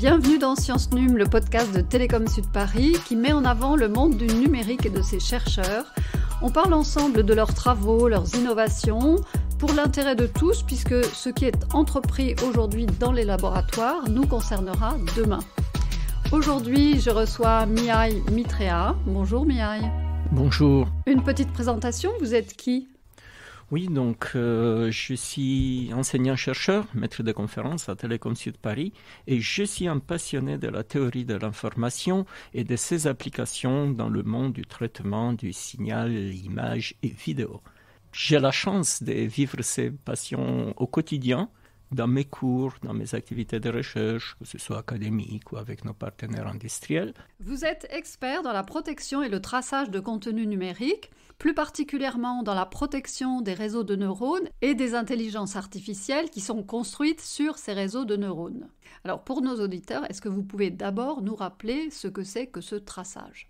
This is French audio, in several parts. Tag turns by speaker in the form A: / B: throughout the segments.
A: Bienvenue dans Science Num, le podcast de Télécom Sud Paris qui met en avant le monde du numérique et de ses chercheurs. On parle ensemble de leurs travaux, leurs innovations, pour l'intérêt de tous, puisque ce qui est entrepris aujourd'hui dans les laboratoires nous concernera demain. Aujourd'hui, je reçois Mihai Mitrea. Bonjour Mihai.
B: Bonjour.
A: Une petite présentation, vous êtes qui ?
B: Oui, donc je suis enseignant-chercheur, maître de conférences à Télécom Sud Paris, et je suis un passionné de la théorie de l'information et de ses applications dans le monde du traitement du signal, image et vidéo. J'ai la chance de vivre ces passions au quotidien, dans mes cours, dans mes activités de recherche, que ce soit académique ou avec nos partenaires industriels.
A: Vous êtes expert dans la protection et le traçage de contenus numériques, plus particulièrement dans la protection des réseaux de neurones et des intelligences artificielles qui sont construites sur ces réseaux de neurones. Alors pour nos auditeurs, est-ce que vous pouvez d'abord nous rappeler ce que c'est que ce traçage ?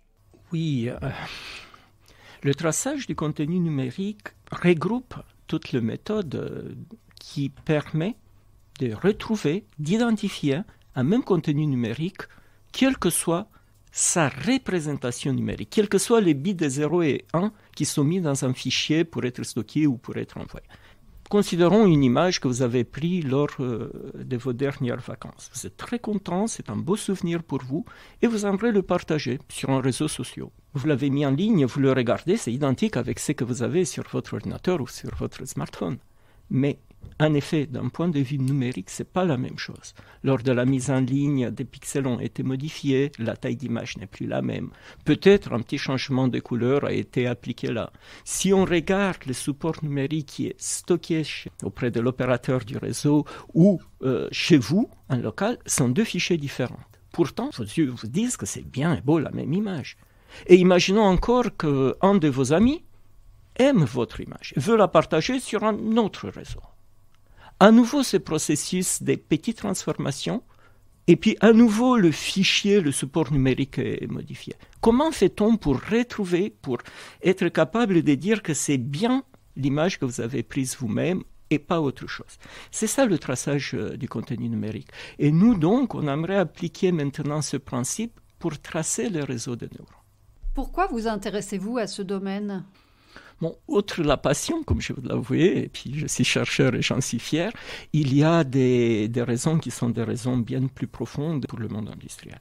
B: Oui, le traçage du contenu numérique regroupe toutes les méthodes qui permettent de retrouver, d'identifier un même contenu numérique, quelle que soit sa représentation numérique, quels que soient les bits de 0 et 1 qui sont mis dans un fichier pour être stockés ou pour être envoyés. Considérons une image que vous avez prise lors de vos dernières vacances. Vous êtes très content, c'est un beau souvenir pour vous, et vous aimeriez le partager sur un réseau social. Vous l'avez mis en ligne, vous le regardez, c'est identique avec ce que vous avez sur votre ordinateur ou sur votre smartphone. Mais en effet, d'un point de vue numérique, ce n'est pas la même chose. Lors de la mise en ligne, des pixels ont été modifiés, la taille d'image n'est plus la même. Peut-être un petit changement de couleur a été appliqué là. Si on regarde le support numérique qui est stocké auprès de l'opérateur du réseau ou chez vous, en local, sont deux fichiers différents. Pourtant, vos yeux vous disent que c'est bien et beau la même image. Et imaginons encore qu'un de vos amis aime votre image, veut la partager sur un autre réseau. À nouveau, ce processus des petites transformations, et puis à nouveau, le fichier, le support numérique est modifié. Comment fait-on pour retrouver, pour être capable de dire que c'est bien l'image que vous avez prise vous-même et pas autre chose? C'est ça le traçage du contenu numérique. Et nous, donc, on aimerait appliquer maintenant ce principe pour tracer les réseaux de neurones.
A: Pourquoi vous intéressez-vous à ce domaine ?
B: Bon, outre la passion, comme je vous l'avouais, et puis je suis chercheur et j'en suis fier, il y a des raisons qui sont des raisons bien plus profondes pour le monde industriel.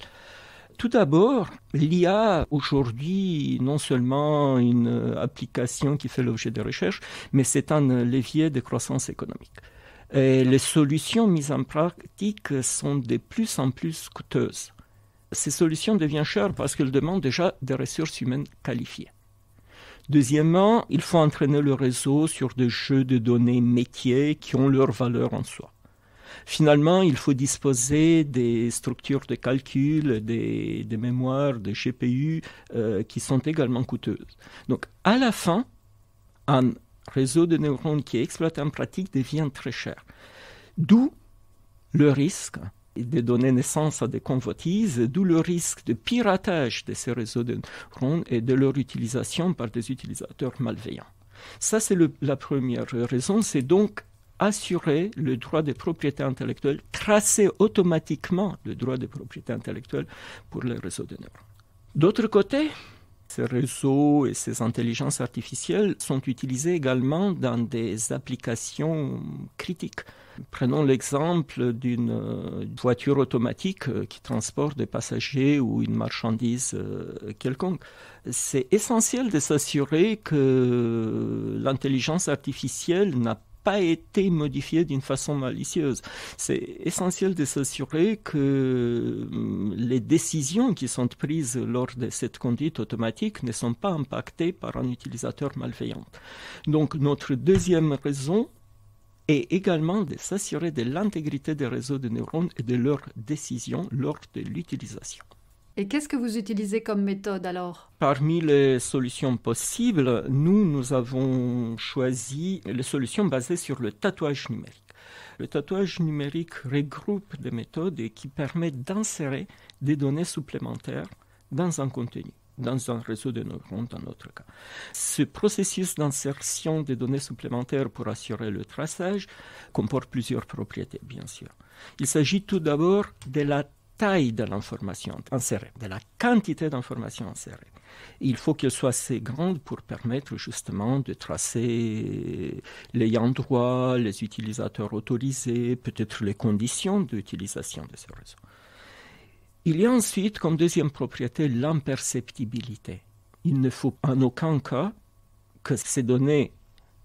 B: Tout d'abord, l'IA aujourd'hui non seulement une application qui fait l'objet de recherche, mais c'est un levier de croissance économique. Et les solutions mises en pratique sont de plus en plus coûteuses. Ces solutions deviennent chères parce qu'elles demandent déjà des ressources humaines qualifiées. Deuxièmement, il faut entraîner le réseau sur des jeux de données métiers qui ont leur valeur en soi. Finalement, il faut disposer des structures de calcul, des mémoires, des GPU qui sont également coûteuses. Donc, à la fin, un réseau de neurones qui est exploité en pratique devient très cher. D'où le risque de donner naissance à des convoitises, d'où le risque de piratage de ces réseaux de neurones et de leur utilisation par des utilisateurs malveillants. Ça, c'est la première raison, c'est donc assurer le droit de propriété intellectuelle, tracer automatiquement le droit de propriété intellectuelle pour les réseaux de neurones. D'autre côté, ces réseaux et ces intelligences artificielles sont utilisés également dans des applications critiques. Prenons l'exemple d'une voiture automatique qui transporte des passagers ou une marchandise quelconque. C'est essentiel de s'assurer que l'intelligence artificielle n'a pas été modifiée d'une façon malicieuse. C'est essentiel de s'assurer que les décisions qui sont prises lors de cette conduite automatique ne sont pas impactées par un utilisateur malveillant. Donc notre deuxième raison est également de s'assurer de l'intégrité des réseaux de neurones et de leurs décisions lors de l'utilisation.
A: Et qu'est-ce que vous utilisez comme méthode alors ?
B: Parmi les solutions possibles, nous avons choisi les solutions basées sur le tatouage numérique. Le tatouage numérique regroupe des méthodes qui permettent d'insérer des données supplémentaires dans un contenu, dans un réseau de neurones dans notre cas. Ce processus d'insertion des données supplémentaires pour assurer le traçage comporte plusieurs propriétés, bien sûr. Il s'agit tout d'abord de la taille de l'information insérée, de la quantité d'informations insérées. Il faut qu'elle soit assez grande pour permettre justement de tracer les endroits, les utilisateurs autorisés, peut-être les conditions d'utilisation de ce réseau. Il y a ensuite, comme deuxième propriété, l'imperceptibilité. Il ne faut en aucun cas que ces données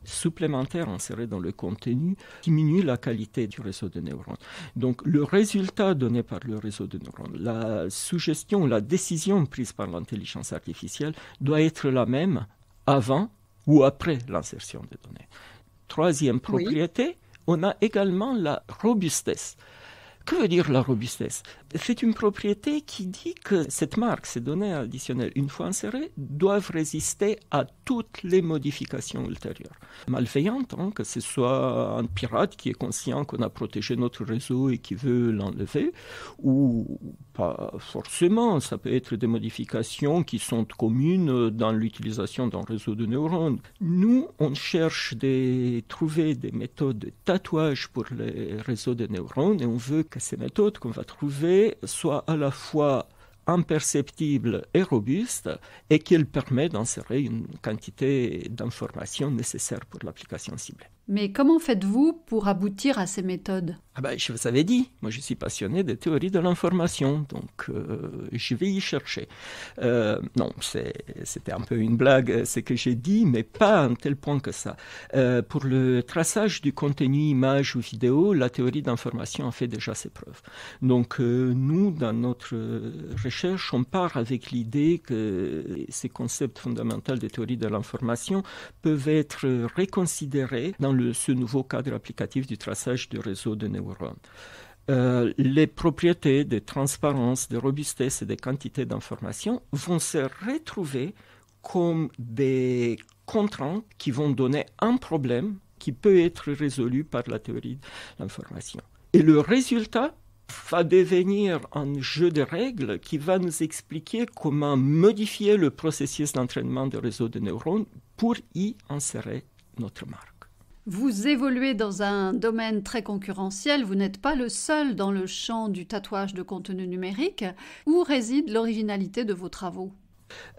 B: supplémentaires insérées dans le contenu diminuent la qualité du réseau de neurones. Donc, le résultat donné par le réseau de neurones, la suggestion, la décision prise par l'intelligence artificielle doit être la même avant ou après l'insertion des données. Troisième propriété, on a également la robustesse. Que veut dire la robustesse ? C'est une propriété qui dit que cette marque, ces données additionnelles, une fois insérées, doivent résister à toutes les modifications ultérieures. Malveillantes, que ce soit un pirate qui est conscient qu'on a protégé notre réseau et qui veut l'enlever, ou pas forcément, ça peut être des modifications qui sont communes dans l'utilisation d'un réseau de neurones. Nous, on cherche trouver des méthodes de tatouage pour les réseaux de neurones et on veut que ces méthodes qu'on va trouver soient à la fois imperceptibles et robustes et qu'elles permettent d'insérer une quantité d'informations nécessaires pour l'application ciblée.
A: Mais comment faites-vous pour aboutir à ces méthodes ?
B: Je vous avais dit, moi je suis passionné des théories de l'information, donc je vais y chercher. Non, c'était un peu une blague ce que j'ai dit, mais pas à un tel point que ça. Pour le traçage du contenu image ou vidéo, la théorie d'information a fait déjà ses preuves. Donc nous, dans notre recherche, on part avec l'idée que ces concepts fondamentaux des théories de l'information peuvent être reconsidérés dans ce nouveau cadre applicatif du traçage du réseau de neurones. Les propriétés de transparence, de robustesse et de quantité d'informations vont se retrouver comme des contraintes qui vont donner un problème qui peut être résolu par la théorie de l'information. Et le résultat va devenir un jeu de règles qui va nous expliquer comment modifier le processus d'entraînement du réseau de neurones pour y insérer notre marque.
A: Vous évoluez dans un domaine très concurrentiel, vous n'êtes pas le seul dans le champ du tatouage de contenu numérique. Où réside l'originalité de vos travaux ?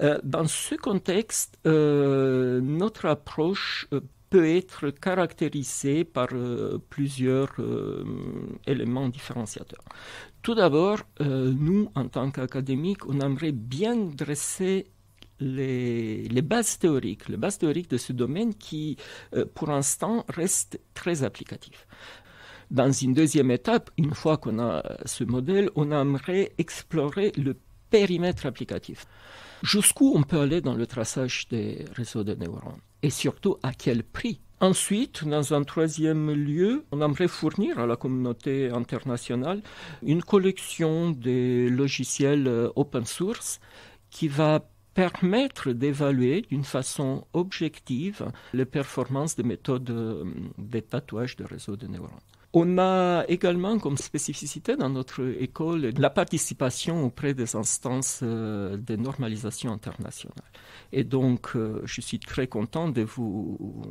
B: Dans ce contexte, notre approche peut être caractérisée par plusieurs éléments différenciateurs. Tout d'abord, nous, en tant qu'académiques, on aimerait bien dresser les bases théoriques de ce domaine qui, pour l'instant, reste très applicatif. Dans une deuxième étape, une fois qu'on a ce modèle, on aimerait explorer le périmètre applicatif. Jusqu'où on peut aller dans le traçage des réseaux de neurones et surtout à quel prix. Ensuite, dans un troisième lieu, on aimerait fournir à la communauté internationale une collection de logiciels open source qui va permettre d'évaluer d'une façon objective les performances des méthodes de tatouage de réseaux de neurones. On a également comme spécificité dans notre école la participation auprès des instances de normalisation internationale. Et donc, je suis très content de vous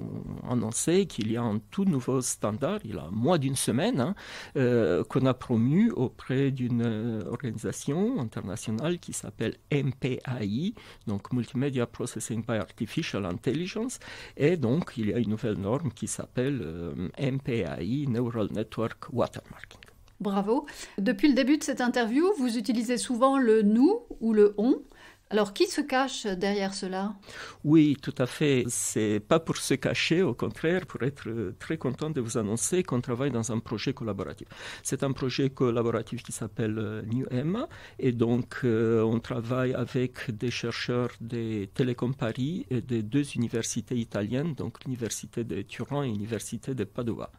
B: annoncer qu'il y a un tout nouveau standard, il y a moins d'une semaine, qu'on a promu auprès d'une organisation internationale qui s'appelle MPAI, donc Multimedia Processing by Artificial Intelligence. Et donc, il y a une nouvelle norme qui s'appelle MPAI, Neural Network Watermarking.
A: Bravo. Depuis le début de cette interview, vous utilisez souvent le « nous » ou le « on ». Alors, qui se cache derrière cela ?
B: Oui, tout à fait. C'est pas pour se cacher, au contraire, pour être très content de vous annoncer qu'on travaille dans un projet collaboratif. C'est un projet collaboratif qui s'appelle NewEmma, et donc on travaille avec des chercheurs de Télécom Paris et de deux universités italiennes, donc l'université de Turin et l'université de Padova.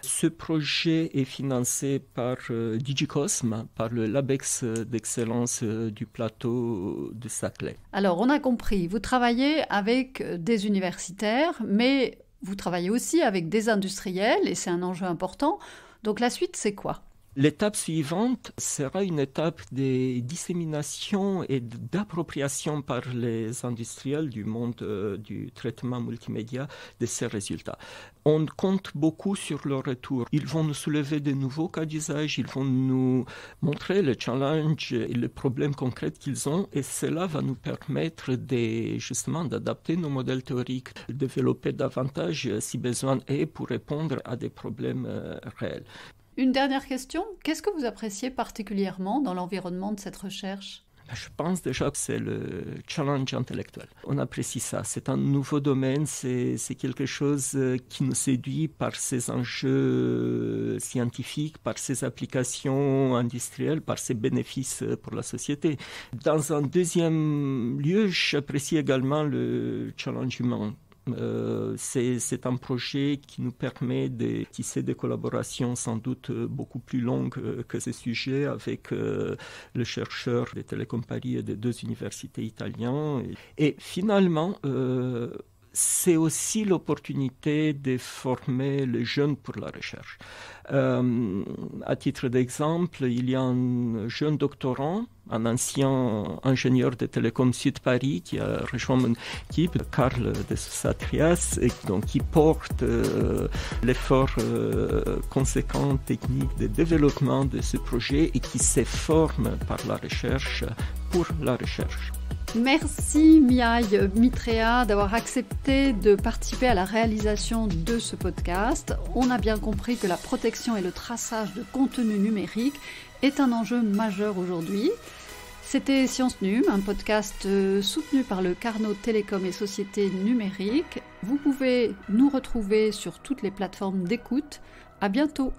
B: Ce projet est financé par Digicosm, par le LabEx d'excellence du plateau de Saclay.
A: Alors, on a compris, vous travaillez avec des universitaires, mais vous travaillez aussi avec des industriels, et c'est un enjeu important. Donc, la suite, c'est quoi ?
B: L'étape suivante sera une étape de dissémination et d'appropriation par les industriels du monde du traitement multimédia de ces résultats. On compte beaucoup sur leur retour. Ils vont nous soulever de nouveaux cas d'usage, ils vont nous montrer les challenges et les problèmes concrets qu'ils ont, et cela va nous permettre justement d'adapter nos modèles théoriques, de développer davantage si besoin est pour répondre à des problèmes réels.
A: Une dernière question, qu'est-ce que vous appréciez particulièrement dans l'environnement de cette recherche ?
B: Je pense déjà que c'est le challenge intellectuel. On apprécie ça. C'est un nouveau domaine, c'est quelque chose qui nous séduit par ses enjeux scientifiques, par ses applications industrielles, par ses bénéfices pour la société. Dans un deuxième lieu, j'apprécie également le challenge humain. C'est un projet qui nous permet de tisser des collaborations sans doute beaucoup plus longues que ce sujet avec le chercheur de Télécom Paris et des 2 universités italiennes. Et finalement, c'est aussi l'opportunité de former les jeunes pour la recherche. À titre d'exemple, il y a un jeune doctorant, un ancien ingénieur de Télécom Sud Paris qui a rejoint mon équipe, Karl de Satrias, et donc qui porte l'effort conséquent technique de développement de ce projet et qui se forme par la recherche pour la recherche.
A: Merci Mihai Mitrea d'avoir accepté de participer à la réalisation de ce podcast. On a bien compris que la protection et le traçage de contenu numérique est un enjeu majeur aujourd'hui. C'était Science Num, un podcast soutenu par le Carnot Télécom et Sociétés Numériques. Vous pouvez nous retrouver sur toutes les plateformes d'écoute. À bientôt.